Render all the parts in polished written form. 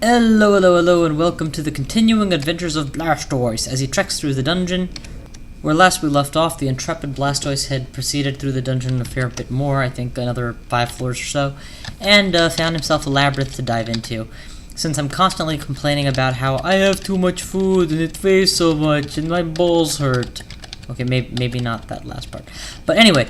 Hello, hello, hello, and welcome to the continuing adventures of Blastoise as he treks through the dungeon. Where last we left off, the intrepid Blastoise had proceeded through the dungeon a fair bit more, I think another 5 floors or so, and found himself a labyrinth to dive into. Since I'm constantly complaining about how I have too much food and it weighs so much and my balls hurt. Okay, maybe not that last part. But anyway,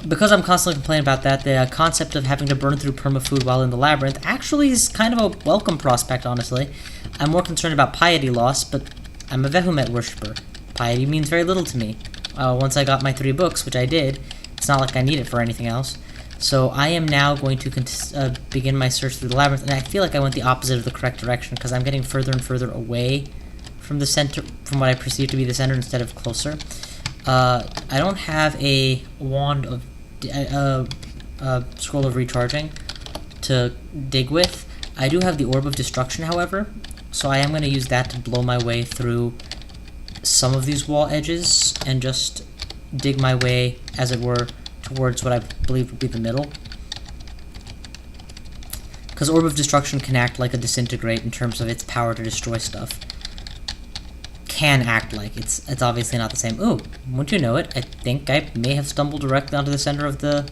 because I'm constantly complaining about that, the concept of having to burn through permafood while in the labyrinth actually is kind of a welcome prospect, honestly. I'm more concerned about piety loss, but I'm a Vehumet worshipper. Piety means very little to me. Once I got my 3 books, which I did, it's not like I need it for anything else. So I am now going to begin my search through the labyrinth, and I feel like I went the opposite of the correct direction, because I'm getting further and further away from the center, from what I perceive to be the center, instead of closer. I don't have a wand of scroll of recharging to dig with. I do have the orb of destruction, however, so I am going to use that to blow my way through some of these wall edges and just dig my way, as it were, towards what I believe would be the middle. Because orb of destruction can act like a disintegrate in terms of its power to destroy stuff. Can act like. It's obviously not the same. Ooh, wouldn't you know it, I think I may have stumbled directly onto the center of the...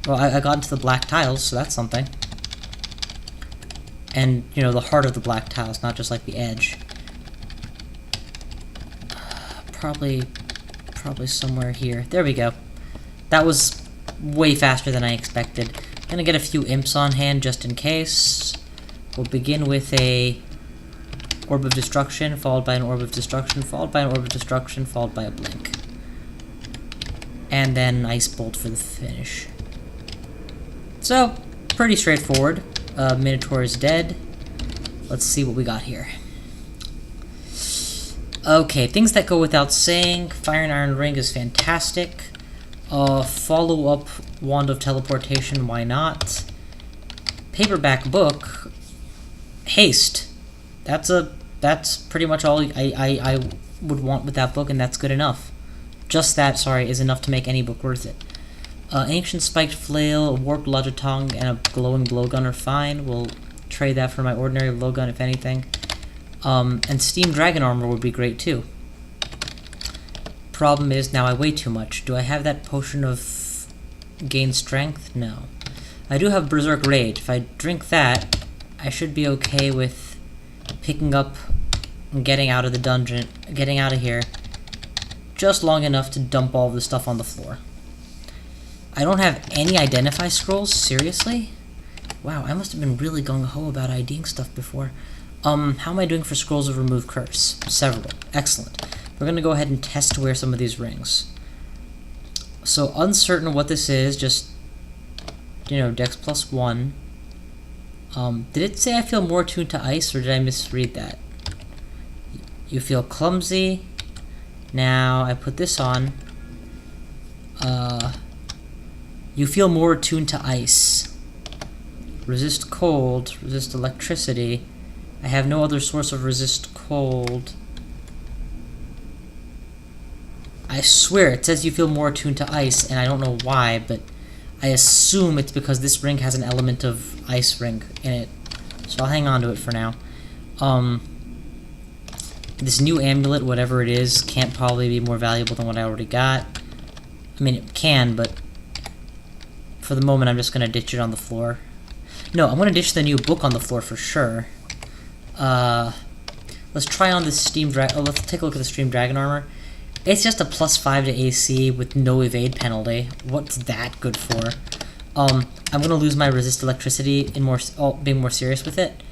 Well, I got into the black tiles, so that's something. And, you know, the heart of the black tiles, not just like the edge. Probably somewhere here. There we go. That was way faster than I expected. Gonna get a few imps on hand just in case. We'll begin with a orb of destruction, followed by an orb of destruction, followed by an orb of destruction, followed by a blink. And then ice bolt for the finish. So, pretty straightforward. Minotaur is dead. Let's see what we got here. Okay, things that go without saying. Fire and Iron Ring is fantastic. Follow-up Wand of Teleportation, why not? Paperback book. Haste. That's pretty much all I would want with that book, and that's good enough. Just that, sorry, is enough to make any book worth it. Ancient Spiked Flail, a Warped Lodgetong, and a Glowing Blowgun are fine. We'll trade that for my ordinary blowgun, if anything. And Steam Dragon Armor would be great, too. Problem is, now I weigh too much. Do I have that potion of gain strength? No. I do have Berserk Rage. If I drink that, I should be okay with picking up and getting out of the dungeon, getting out of here, just long enough to dump all the stuff on the floor. I don't have any Identify scrolls? Seriously? Wow, I must have been really gung-ho about IDing stuff before. How am I doing for scrolls of Remove Curse? Several. Excellent. We're going to go ahead and test to wear some of these rings. So, uncertain what this is, just, you know, Dex plus 1. Did it say I feel more attuned to ice, or did I misread that? You feel clumsy. Now, I put this on. You feel more attuned to ice. Resist cold, resist electricity. I have no other source of resist cold. I swear, it says you feel more attuned to ice, and I don't know why, but I assume it's because this ring has an element of ice ring in it. So I'll hang on to it for now. This new amulet, whatever it is, can't probably be more valuable than what I already got. I mean, it can, but for the moment I'm just going to ditch it on the floor. No, I'm going to ditch the new book on the floor for sure. Let's try on this Steam Dragon. Oh, let's take a look at the Steam Dragon Armor. It's just a +5 to AC with no evade penalty. What's that good for? I'm gonna lose my resist electricity in being more serious with it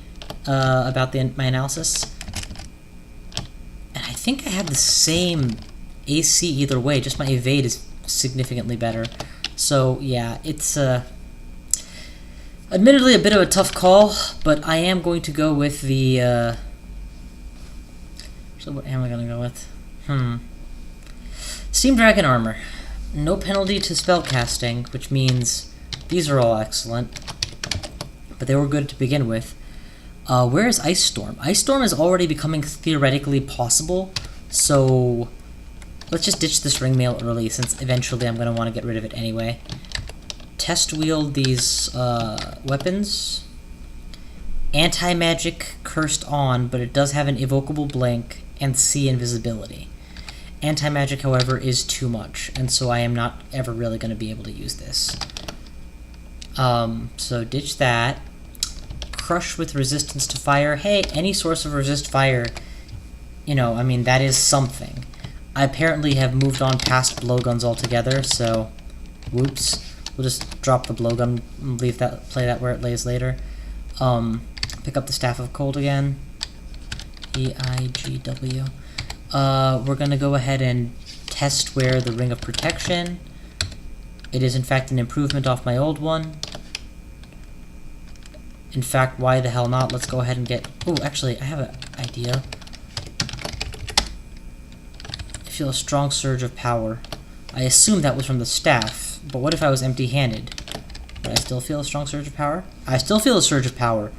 about my analysis. And I think I have the same AC either way. Just my evade is significantly better. So yeah, it's admittedly a bit of a tough call, but I am going to go with the. So what am I gonna go with? Steam Dragon Armor. No penalty to spellcasting, which means these are all excellent. But they were good to begin with. Where is Ice Storm? Ice Storm is already becoming theoretically possible, so let's just ditch this ring mail early, since eventually I'm going to want to get rid of it anyway. Test wield these weapons. Anti-magic cursed on, but it does have an evocable blink and C invisibility. Anti-magic, however, is too much, and so I am not ever really going to be able to use this. So ditch that. Crush with resistance to fire. Hey, any source of resist fire, you know, I mean, that is something. I apparently have moved on past blowguns altogether, so whoops. We'll just drop the blowgun and leave that, play that where it lays later. Pick up the Staff of Cold again. EIGW. We're gonna go ahead and test where the Ring of Protection. It is in fact an improvement off my old one. In fact, why the hell not? Let's go ahead and get... Oh, actually, I have an idea. I feel a strong surge of power. I assume that was from the staff, but what if I was empty-handed? Would I still feel a strong surge of power? I still feel a surge of power.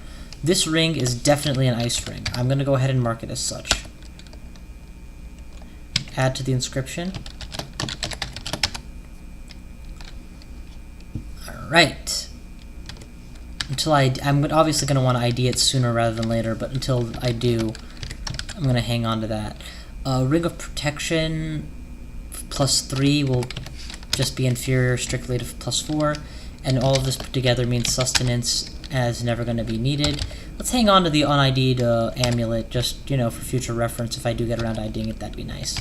This ring is definitely an ice ring. I'm going to go ahead and mark it as such. Add to the inscription. Alright. Until I'm obviously going to want to ID it sooner rather than later, but until I do, I'm going to hang on to that. Ring of Protection +3 will just be inferior strictly to +4, and all of this put together means sustenance is never going to be needed. Let's hang on to the un-ID'd amulet, just, you know, for future reference. If I do get around to IDing it, that'd be nice.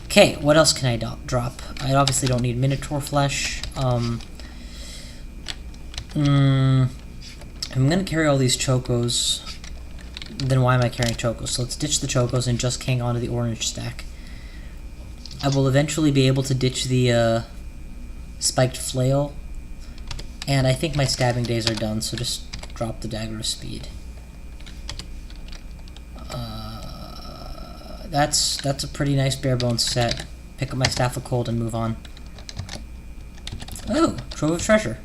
Okay, what else can I drop? I obviously don't need minotaur flesh. I'm gonna carry all these chocos. Then why am I carrying chocos? So let's ditch the chocos and just hang on to the orange stack. I will eventually be able to ditch the spiked flail, and I think my stabbing days are done, so just drop the dagger of speed. That's a pretty nice bare bones set. Pick up my Staff of Cold and move on. Oh, Trove of Treasure.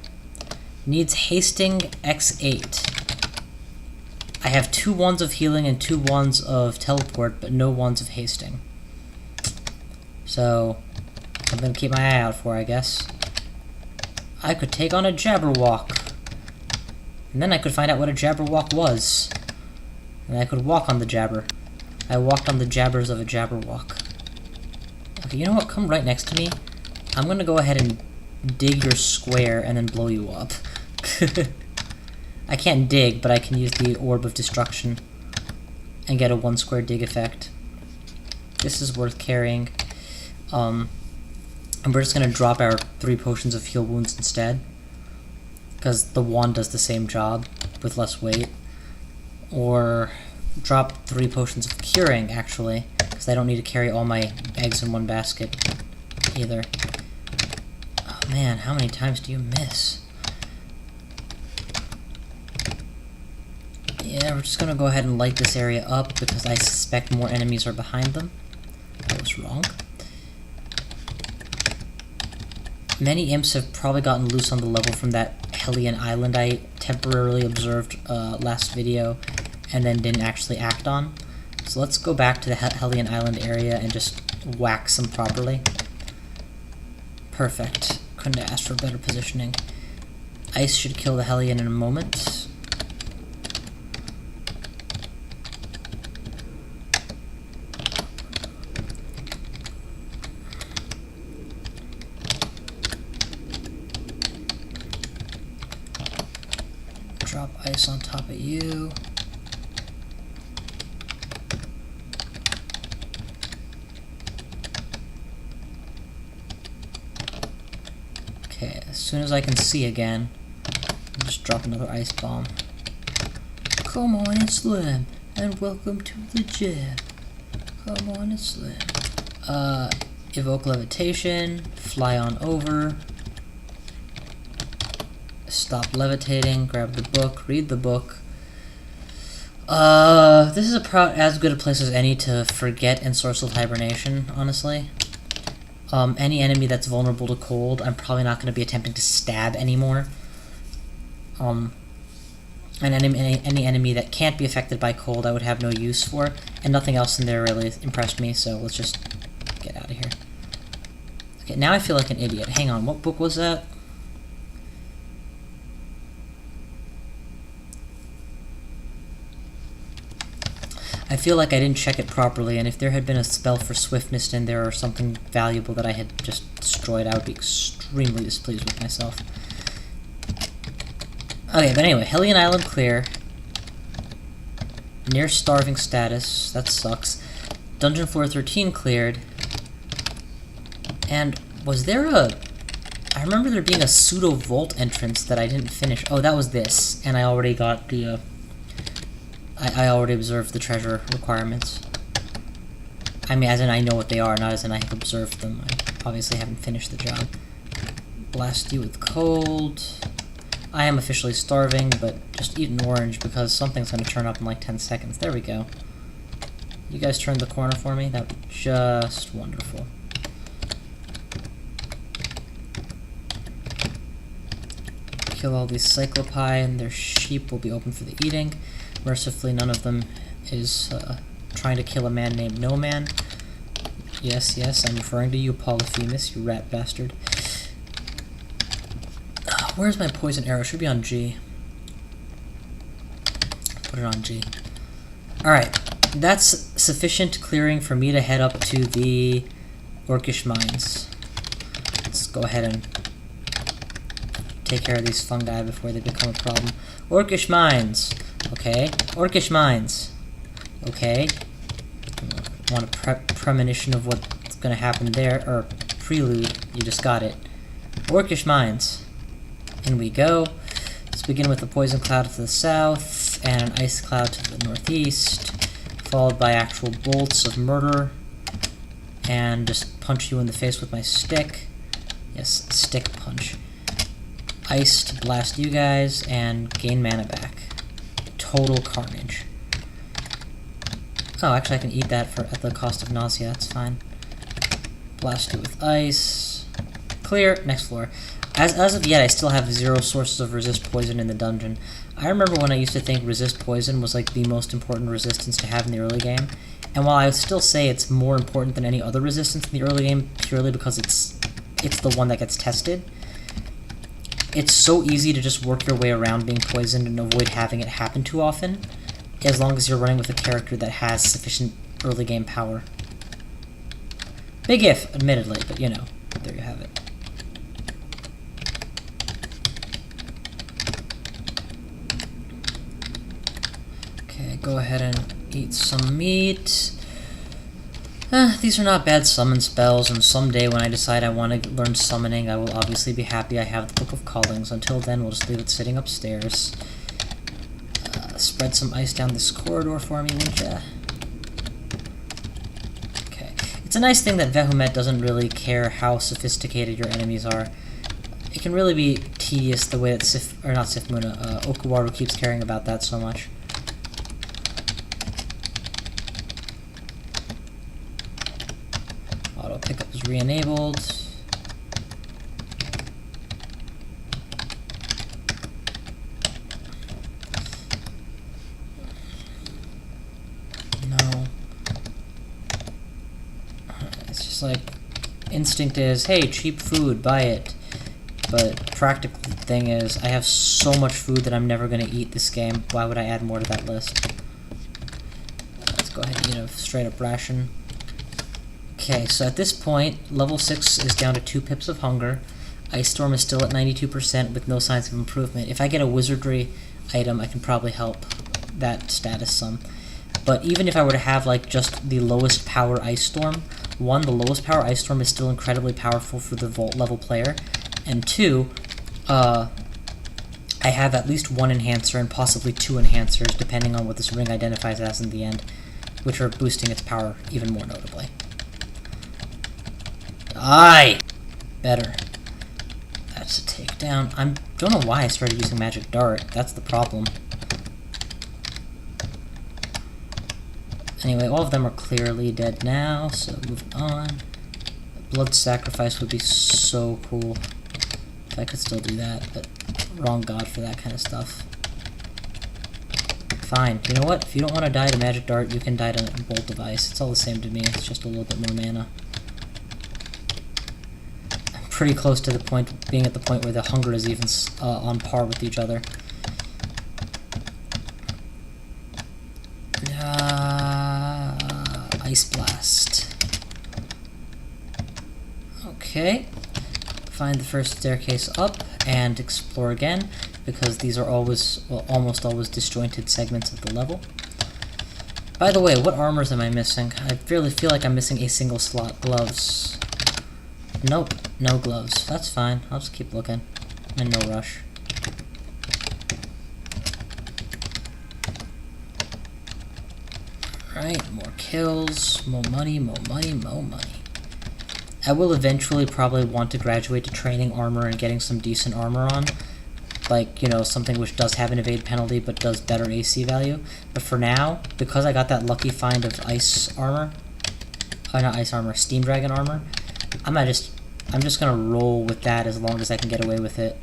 Needs hasting X8. I have 2 wands of healing and 2 wands of teleport, but no wands of hasting. So, I'm gonna keep my eye out for, I guess. I could take on a Jabberwock. And then I could find out what a Jabberwock was. And I could walk on the Jabber. I walked on the jabbers of a Jabberwock. Okay, you know what? Come right next to me. I'm gonna go ahead and dig your square and then blow you up. I can't dig, but I can use the Orb of Destruction and get a 1 square dig effect. This is worth carrying. And we're just gonna drop our 3 potions of heal wounds instead, because the wand does the same job with less weight. Or drop 3 potions of curing, actually, because I don't need to carry all my eggs in one basket either. Oh man, how many times do you miss? Yeah, we're just gonna go ahead and light this area up because I suspect more enemies are behind them. I was wrong. Many imps have probably gotten loose on the level from that Hellion Island I temporarily observed last video and then didn't actually act on. So let's go back to the Hellion Island area and just whack some properly. Perfect. Couldn't have asked for better positioning. Ice should kill the Hellion in a moment. Drop ice on top of you. Okay, as soon as I can see again, I'll just drop another ice bomb. Come on and slim, and welcome to the gym. Come on and slim. Evoke levitation, fly on over. Stop levitating, grab the book, read the book. This is as good a place as any to forget ensorcelled hibernation, honestly. Any enemy that's vulnerable to cold, I'm probably not going to be attempting to stab anymore. And any enemy that can't be affected by cold, I would have no use for. And nothing else in there really impressed me, so let's just get out of here. Okay, now I feel like an idiot. Hang on, what book was that? I feel like I didn't check it properly, and if there had been a spell for swiftness in there or something valuable that I had just destroyed, I would be extremely displeased with myself. Okay, but anyway, Hellion Island clear. Near starving status. That sucks. Dungeon floor 13 cleared. And was there a... I remember there being a pseudo-vault entrance that I didn't finish. Oh, that was this. And I already got the... I already observed the treasure requirements. I mean, as in I know what they are, not as in I have observed them. I obviously haven't finished the job. Blast you with cold. I am officially starving, but just eat an orange because something's going to turn up in like 10 seconds. There we go. You guys turned the corner for me? That would be just wonderful. Kill all these cyclopi and their sheep will be open for the eating. Mercifully, none of them is trying to kill a man named No Man. Yes, yes, I'm referring to you, Polyphemus, you rat bastard. Where's my poison arrow? Should be on G. Put it on G. Alright, that's sufficient clearing for me to head up to the Orcish mines. Let's go ahead and take care of these fungi before they become a problem. Orcish mines! Okay, Orcish mines. Okay. Want a premonition of what's going to happen there, or prelude, you just got it. Orcish mines. In we go. Let's begin with a poison cloud to the south, and an ice cloud to the northeast, followed by actual bolts of murder, and just punch you in the face with my stick. Yes, stick punch. Ice to blast you guys, and gain mana back. Total carnage. Oh, actually I can eat that at the cost of nausea, that's fine. Blast you with ice. Clear, next floor. As of yet, I still have 0 sources of resist poison in the dungeon. I remember when I used to think resist poison was like the most important resistance to have in the early game, and while I would still say it's more important than any other resistance in the early game, purely because it's the one that gets tested, it's so easy to just work your way around being poisoned and avoid having it happen too often, as long as you're running with a character that has sufficient early game power. Big if, admittedly, but you know, there you have it. Okay, go ahead and eat some meat. These are not bad summon spells, and someday when I decide I want to learn summoning, I will obviously be happy I have the Book of Callings. Until then, we'll just leave it sitting upstairs. Spread some ice down this corridor for me, won't ya? Okay. It's a nice thing that Vehumet doesn't really care how sophisticated your enemies are. It can really be tedious the way that Okuwaru keeps caring about that so much. Auto pickup is re-enabled. No. It's just like, instinct is, hey, cheap food, buy it. But practical thing is, I have so much food that I'm never going to eat this game. Why would I add more to that list? Let's go ahead and eat a straight up ration. Okay, so at this point, level 6 is down to 2 pips of hunger. Ice Storm is still at 92% with no signs of improvement. If I get a wizardry item, I can probably help that status some. But even if I were to have like just the lowest power Ice Storm, 1, the lowest power Ice Storm is still incredibly powerful for the Vault level player, and 2, I have at least 1 enhancer and possibly 2 enhancers, depending on what this ring identifies as in the end, which are boosting its power even more notably. Aye! Better. That's a takedown. I don't know why I started using Magic Dart. That's the problem. Anyway, all of them are clearly dead now, so moving on. Blood Sacrifice would be so cool if I could still do that, but wrong god for that kind of stuff. Fine. You know what? If you don't want to die to Magic Dart, you can die to Bolt of Ice. It's all the same to me. It's just a little bit more mana. Pretty close to the point, being at the point where the hunger is even on par with each other. Ice Blast. Okay. Find the first staircase up and explore again, because these are always, well, almost always disjointed segments of the level. By the way, what armors am I missing? I really feel like I'm missing a single slot. Gloves. Nope, no gloves. That's fine. I'll just keep looking. I'm in no rush. Alright, more kills, more money, more money, more money. I will eventually probably want to graduate to training armor and getting some decent armor on. Like, you know, something which does have an evade penalty but does better AC value. But for now, because I got that lucky find of ice armor, not ice armor, steam dragon armor, I'm just gonna roll with that as long as I can get away with it.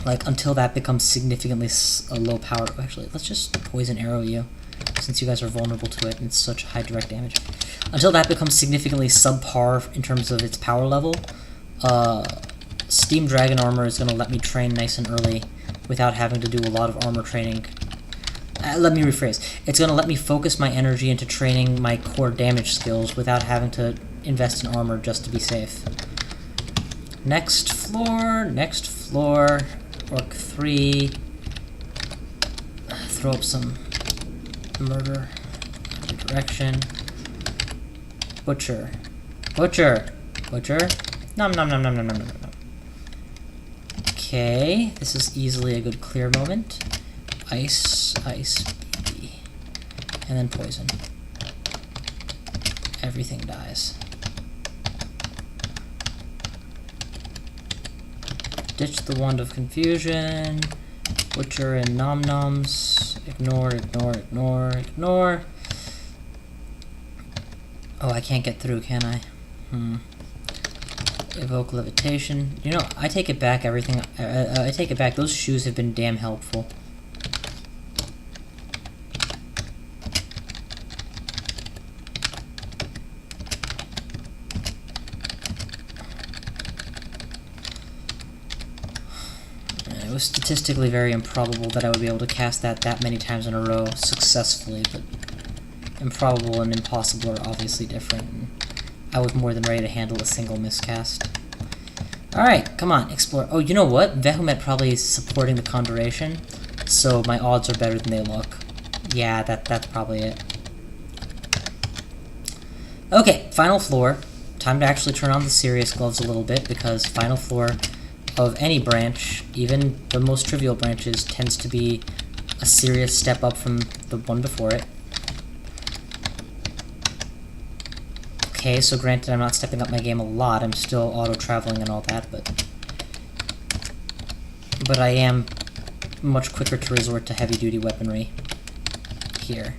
Like, until that becomes significantly low power. Actually, let's just poison arrow you, since you guys are vulnerable to it and it's such high direct damage. Until that becomes significantly subpar in terms of its power level, Steam Dragon Armor is going to let me train nice and early without having to do a lot of armor training. Let me rephrase. It's going to let me focus my energy into training my core damage skills without having to invest in armor just to be safe. Next floor, Orc 3. Throw up some murder. Direction. Butcher. Nom nom nom nom nom nom nom nom. Okay, this is easily a good clear moment. Ice, BB. And then poison. Everything dies. Ditch the Wand of Confusion. Butcher and nom noms. Ignore. Oh, I can't get through, can I? Evoke levitation. You know, I take it back, everything. I take it back. Those shoes have been damn helpful. It was statistically very improbable that I would be able to cast that many times in a row successfully, but improbable and impossible are obviously different. I was more than ready to handle a single miscast. Alright, come on, explore. Oh, you know what? Vehement probably is supporting the Conjuration, so my odds are better than they look. Yeah, that's probably it. Okay, final floor. Time to actually turn on the serious gloves a little bit, because final floor of any branch, even the most trivial branches, tends to be a serious step up from the one before it. Okay, so granted I'm not stepping up my game a lot, I'm still auto-traveling and all that, but I am much quicker to resort to heavy-duty weaponry here,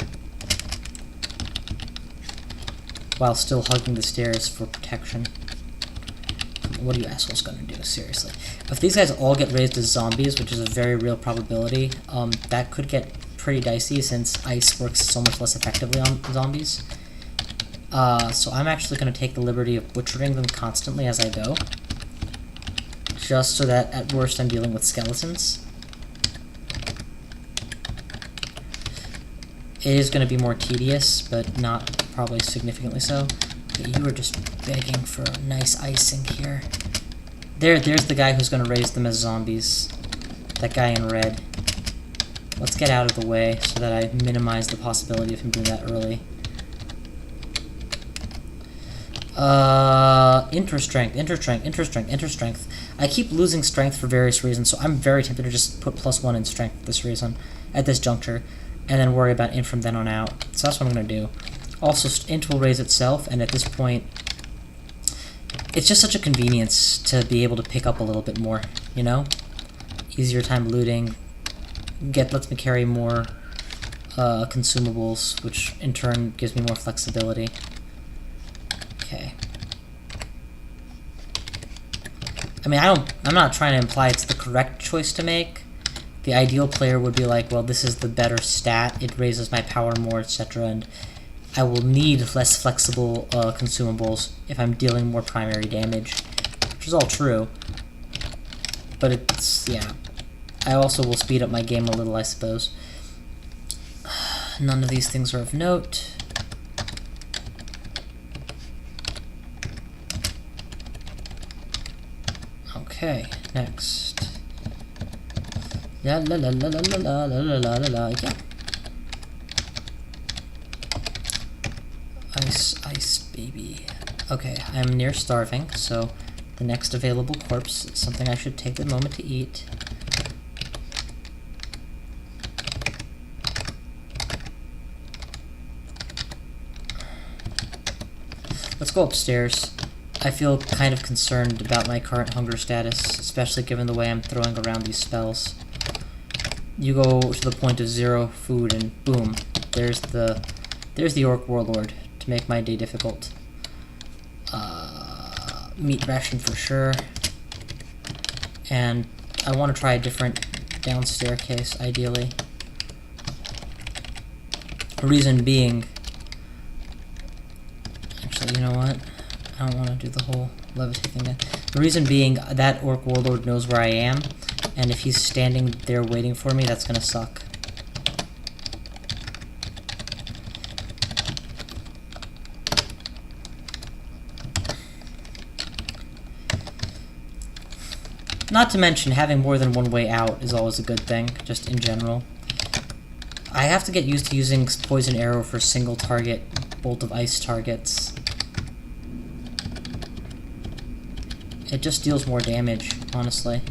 while still hugging the stairs for protection. What are you assholes gonna do, seriously? If these guys all get raised as zombies, which is a very real probability, that could get pretty dicey since ice works so much less effectively on zombies. So I'm actually going to take the liberty of butchering them constantly as I go, just so that at worst I'm dealing with skeletons. It is going to be more tedious, but not probably significantly so. Okay, you are just begging for a nice icing here. There's the guy who's going to raise them as zombies. That guy in red. Let's get out of the way so that I minimize the possibility of him doing that early. Interstrength. I keep losing strength for various reasons, so I'm very tempted to just put +1 in strength at this juncture, and then worry about int from then on out. So that's what I'm going to do. Also, int will raise itself, and at this point, it's just such a convenience to be able to pick up a little bit more, you know? Easier time looting, lets me carry more consumables, which in turn gives me more flexibility. Okay. I mean, I'm not trying to imply it's the correct choice to make. The ideal player would be like, well, this is the better stat, it raises my power more, etc., and I will need less flexible consumables if I'm dealing more primary damage, which is all true. But it's, yeah. I also will speed up my game a little, I suppose. None of these things are of note. Okay, next. La la la la la la la la la la la, yeah. Ice, baby. Okay, I'm near starving, so the next available corpse is something I should take the moment to eat. Let's go upstairs. I feel kind of concerned about my current hunger status, especially given the way I'm throwing around these spells. You go to the point of 0 food and boom, there's the Orc Warlord to make my day difficult. Meat ration for sure. And I want to try a different down staircase, ideally. Reason being... Actually, you know what? I don't want to do the whole levitate thing again. The reason being, that Orc Warlord knows where I am, and if he's standing there waiting for me, that's gonna suck. Not to mention, having more than one way out is always a good thing, just in general. I have to get used to using Poison Arrow for single target Bolt of Ice targets. It just deals more damage, honestly.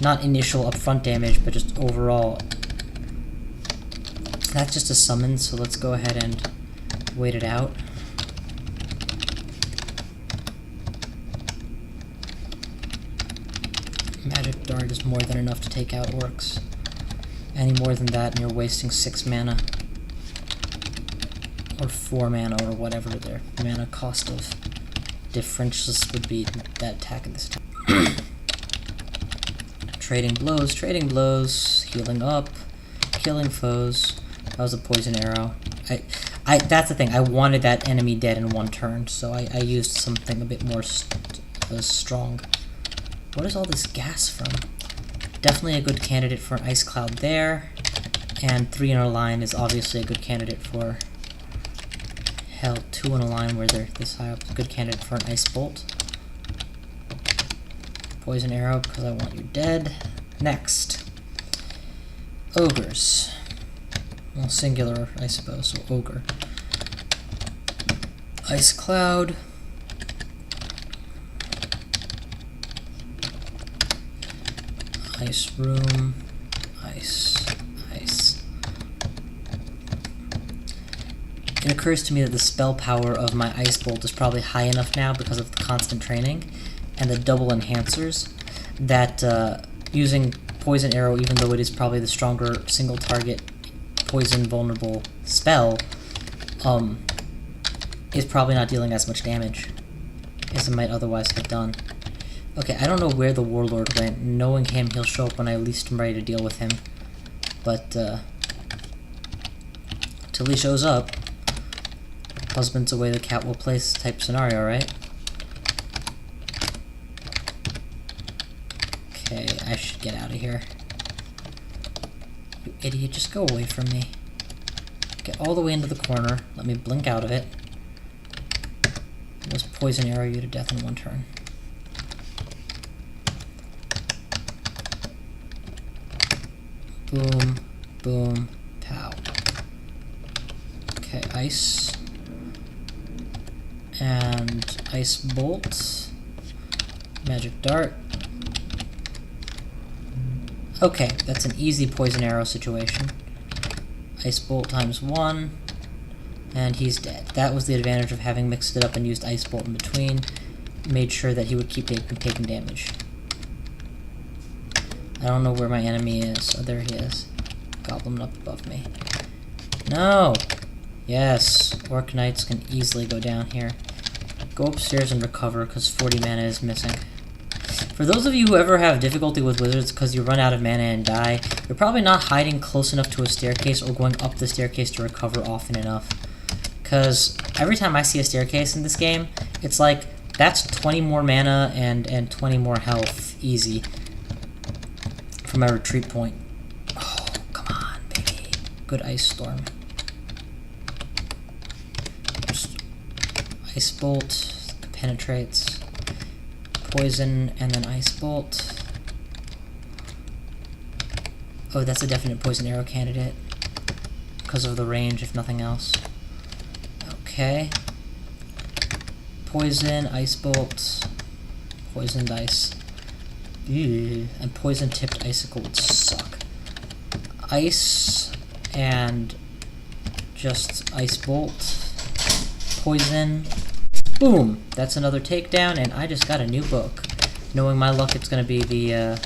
Not initial upfront damage, but just overall. That's just a summon, so let's go ahead and wait it out. Magic Dart is more than enough to take out orcs. Any more than that and you're wasting 6 mana. Or 4 mana, or whatever their mana cost of differentials would be that attack at this time. Trading blows, healing up, killing foes. That was a poison arrow. That's the thing, I wanted that enemy dead in 1 turn, so I used something a bit more strong. What is all this gas from? Definitely a good candidate for an ice cloud there, and 3 in a line is obviously a good candidate for... Hell, 2 in a line where they're this high up is a good candidate for an ice bolt. Poison arrow because I want you dead. Next. Ogres. Well, singular, I suppose, so ogre. Ice cloud. Ice room. Ice. It occurs to me that the spell power of my ice bolt is probably high enough now because of the constant training and the double enhancers that using poison arrow, even though it is probably the stronger single target poison vulnerable spell, is probably not dealing as much damage as it might otherwise have done. Okay, I don't know where the Warlord went. Knowing him, he'll show up when I least am ready to deal with him. But, till he shows up, husband's away, the cat will place type scenario, right? Okay, I should get out of here. You idiot, just go away from me. Get all the way into the corner, let me blink out of it. Let's poison arrow you to death in 1 turn. Boom, boom, pow. Okay, ice. And ice bolt. Magic dart. Okay, that's an easy poison arrow situation. Ice bolt times 1. And he's dead. That was the advantage of having mixed it up and used ice bolt in between. Made sure that he would keep taking damage. I don't know where my enemy is. Oh, there he is. Goblin up above me. No! Yes, Orc Knights can easily go down here. Go upstairs and recover, because 40 mana is missing. For those of you who ever have difficulty with wizards because you run out of mana and die, you're probably not hiding close enough to a staircase or going up the staircase to recover often enough. Because every time I see a staircase in this game, it's like, that's 20 more mana and 20 more health, easy. From my retreat point. Oh, come on, baby. good ice storm. Just ice bolt penetrates, poison, and then ice bolt. Oh, that's a definite poison arrow candidate because of the range, if nothing else. Okay. Poison, ice bolt, poisoned ice. Ew. And poison tipped icicle would suck. Ice and just ice bolt. Poison. Boom! That's another takedown, and I just got a new book. Knowing my luck, it's going to be the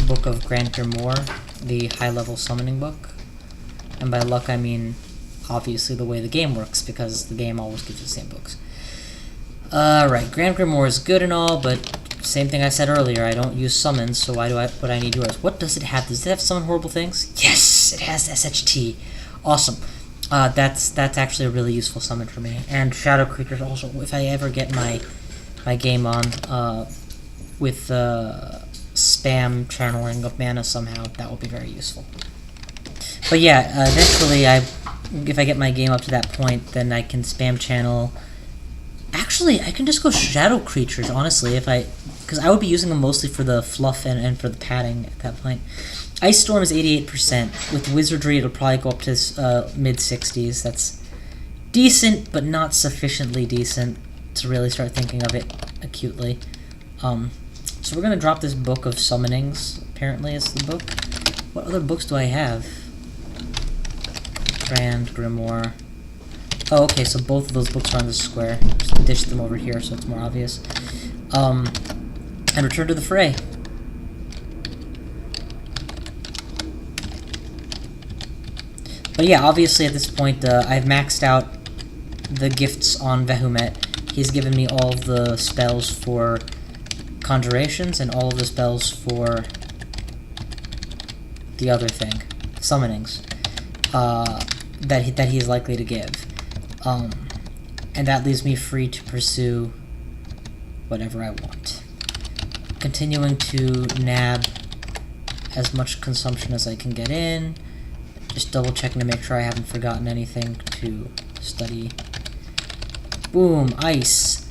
Book of Grand Grimoire, the high-level summoning book. And by luck, I mean, obviously, the way the game works, because the game always gives you the same books. Right, Grand Grimoire is good and all, but same thing I said earlier, I don't use summons, so why would I need yours? What does it have? Does it have summon horrible things? Yes! It has SHT. Awesome. That's actually a really useful summon for me. And Shadow Creatures also, if I ever get my game on with spam channeling of mana somehow, that will be very useful. But yeah, eventually, if I get my game up to that point, then I can spam channel. Actually, I can just go Shadow Creatures, honestly, because I would be using them mostly for the fluff and for the padding at that point. Ice Storm is 88%. With Wizardry, it'll probably go up to mid-60s. That's decent, but not sufficiently decent to really start thinking of it acutely. So we're going to drop this Book of Summonings, apparently is the book. What other books do I have? Grand Grimoire. Oh, okay, so both of those books are on this square. Just dish them over here so it's more obvious. And return to the fray. But yeah, obviously at this point, I've maxed out the gifts on Vehumet. He's given me all the spells for conjurations and all of the spells for the other thing, summonings, that he's likely to give. And that leaves me free to pursue whatever I want. Continuing to nab as much consumption as I can get in. Just double checking to make sure I haven't forgotten anything to study. Boom, ice.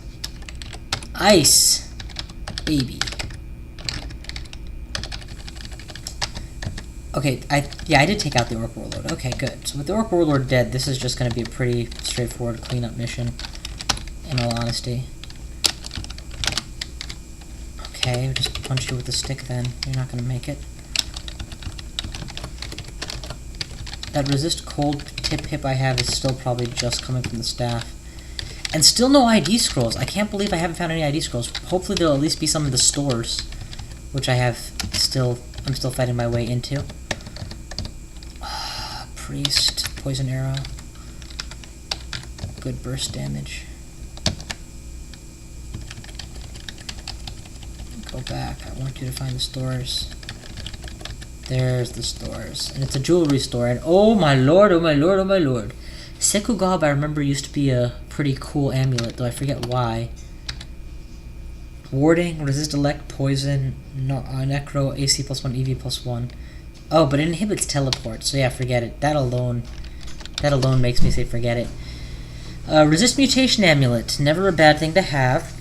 Ice, baby. Okay, I did take out the Orc Warlord. Okay, good. So with the Orc Warlord dead, this is just going to be a pretty straightforward cleanup mission, in all honesty. Okay, just punch you with the stick then. You're not going to make it. That resist cold tip hip I have is still probably just coming from the staff. And still no ID scrolls. I can't believe I haven't found any ID scrolls. Hopefully there'll at least be some in the stores, which I'm still fighting my way into. Priest, poison arrow. Good burst damage. Go back. I want you to find the stores. There's the stores. And it's a jewelry store. And oh my lord, oh my lord, oh my lord. Sekugab, I remember, used to be a pretty cool amulet, though I forget why. Warding, resist elect, poison, necro, AC +1, EV +1. Oh, but it inhibits teleport, so yeah, forget it. That alone makes me say forget it. Resist mutation amulet, never a bad thing to have.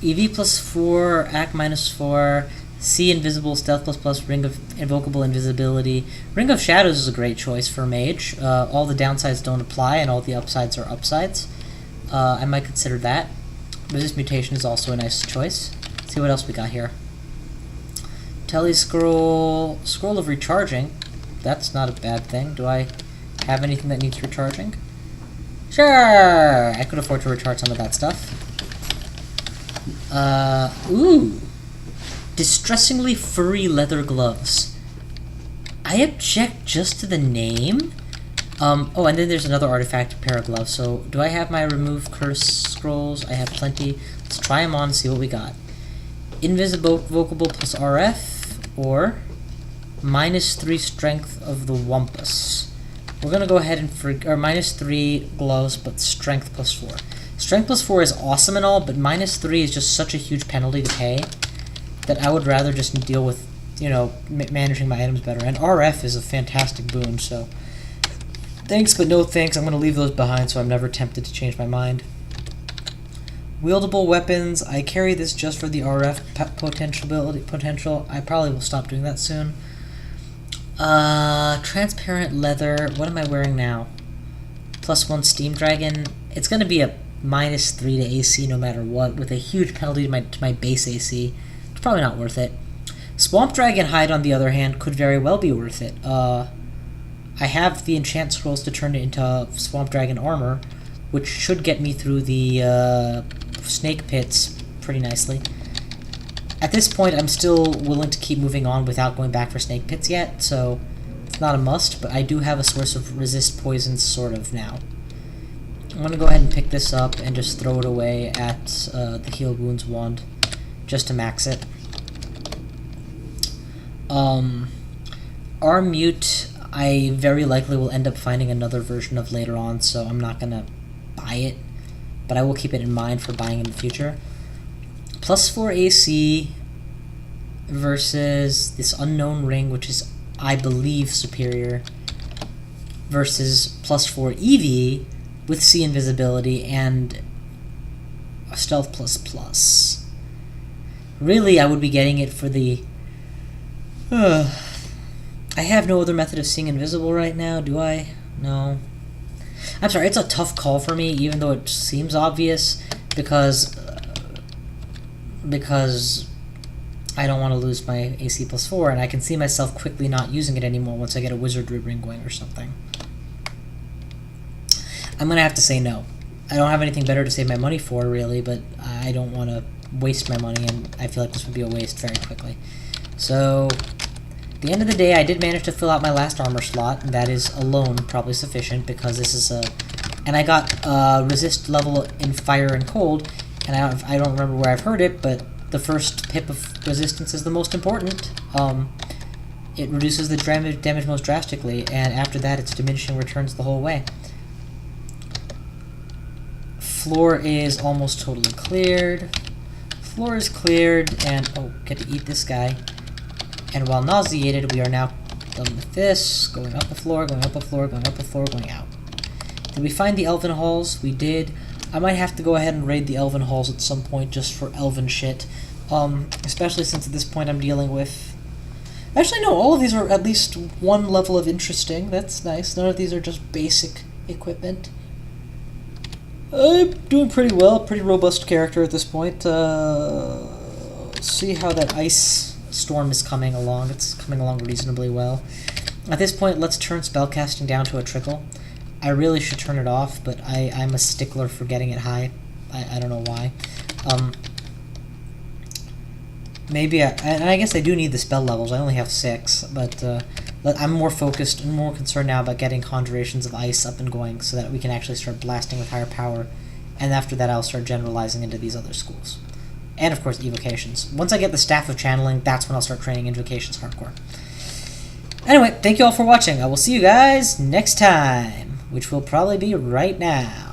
EV +4, AC -4, C invisible, stealth ++, ring of invocable invisibility. Ring of Shadows is a great choice for mage. All the downsides don't apply, and all the upsides are upsides. I might consider that. Resist mutation is also a nice choice. Let's see what else we got here. Tele scroll, scroll of recharging. That's not a bad thing. Do I have anything that needs recharging? Sure, I could afford to recharge some of that stuff. Ooh. Distressingly furry leather gloves. I object just to the name. Oh, and then there's another artifact, pair of gloves. So, do I have my remove curse scrolls? I have plenty. Let's try them on, see what we got. Invocable plus RF, or -3 strength of the Wumpus. We're gonna go ahead and or -3 gloves, but strength +4. Strength +4 is awesome and all, but -3 is just such a huge penalty to pay that I would rather just deal with you know, managing my items better. And RF is a fantastic boon, so thanks but no thanks. I'm going to leave those behind so I'm never tempted to change my mind. Wieldable weapons. I carry this just for the RF potential. I probably will stop doing that soon. Transparent leather. What am I wearing now? +1 Steam Dragon. It's going to be a -3 to AC no matter what, with a huge penalty to my base AC. It's probably not worth it. Swamp Dragon Hide, on the other hand, could very well be worth it. I have the enchant scrolls to turn it into Swamp Dragon armor, which should get me through the snake pits pretty nicely. At this point, I'm still willing to keep moving on without going back for snake pits yet, so it's not a must, but I do have a source of resist poisons sort of now. I'm going to go ahead and pick this up and just throw it away at the Heal Wounds wand, just to max it. Mute, I very likely will end up finding another version of later on, so I'm not going to buy it, but I will keep it in mind for buying in the future. +4 AC versus this unknown ring, which is, I believe, superior, versus +4 EV with C invisibility and stealth ++. Really, I would be getting it for the... I have no other method of seeing invisible right now, do I? No. I'm sorry, it's a tough call for me, even though it seems obvious, because I don't want to lose my AC +4, and I can see myself quickly not using it anymore once I get a wizardry ring going or something. I'm going to have to say no. I don't have anything better to save my money for, really, but I don't want to waste my money, and I feel like this would be a waste very quickly. So, at the end of the day, I did manage to fill out my last armor slot, and that is alone probably sufficient, because this is a... And I got resist level in fire and cold, and I don't remember where I've heard it, but the first pip of resistance is the most important. It reduces the damage most drastically, and after that it's diminishing returns the whole way. Floor is almost totally cleared. Floor is cleared, and oh, get to eat this guy. And while nauseated, we are now done with this. Going up the floor, going up the floor, going up the floor, going out. Did we find the elven halls? We did. I might have to go ahead and raid the elven halls at some point just for elven shit. Especially since at this point I'm dealing with... Actually, no, all of these are at least one level of interesting. That's nice. None of these are just basic equipment. I'm doing pretty well. Pretty robust character at this point. See how that ice storm is coming along. It's coming along reasonably well. At this point, let's turn spellcasting down to a trickle. I really should turn it off, but I'm a stickler for getting it high. I don't know why. Maybe and I guess I do need the spell levels. I only have 6, but I'm more focused and more concerned now about getting Conjurations of Ice up and going so that we can actually start blasting with higher power, and after that I'll start generalizing into these other schools. And of course evocations. Once I get the Staff of Channeling, that's when I'll start training invocations hardcore. Anyway, thank you all for watching. I will see you guys next time, which will probably be right now.